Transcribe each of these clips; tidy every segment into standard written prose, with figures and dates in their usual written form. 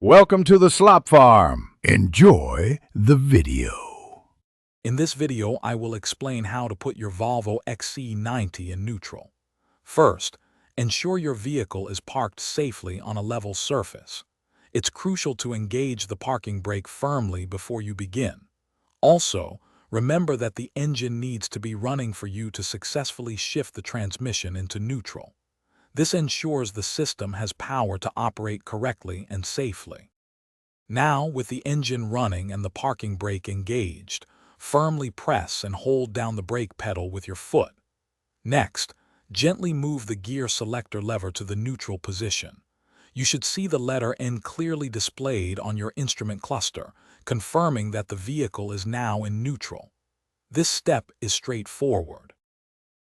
Welcome to the Slop Farm. Enjoy the video. In this video, I will explain how to put your Volvo XC90 in neutral. First, ensure your vehicle is parked safely on a level surface. It's crucial to engage the parking brake firmly before you begin. Also, remember that the engine needs to be running for you to successfully shift the transmission into neutral. This ensures the system has power to operate correctly and safely. Now, with the engine running and the parking brake engaged, firmly press and hold down the brake pedal with your foot. Next, gently move the gear selector lever to the neutral position. You should see the letter N clearly displayed on your instrument cluster, confirming that the vehicle is now in neutral. This step is straightforward.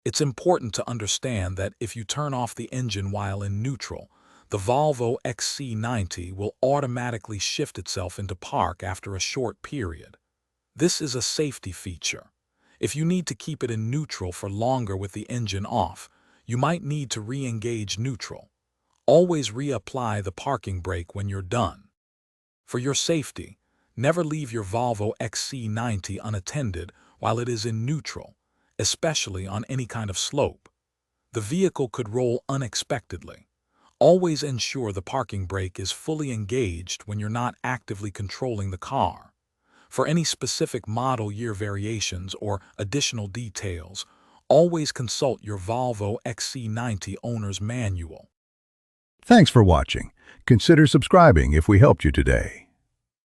It's important to understand that if you turn off the engine while in neutral, the Volvo XC90 will automatically shift itself into park after a short period. This is a safety feature. If you need to keep it in neutral for longer with the engine off, you might need to re-engage neutral. Always reapply the parking brake when you're done. For your safety, never leave your Volvo XC90 unattended while it is in neutral, especially on any kind of slope. The vehicle could roll unexpectedly. Always ensure the parking brake is fully engaged when you're not actively controlling the car. For any specific model year variations or additional details, always consult your Volvo XC90 owner's manual. Thanks for watching. Consider subscribing if we helped you today.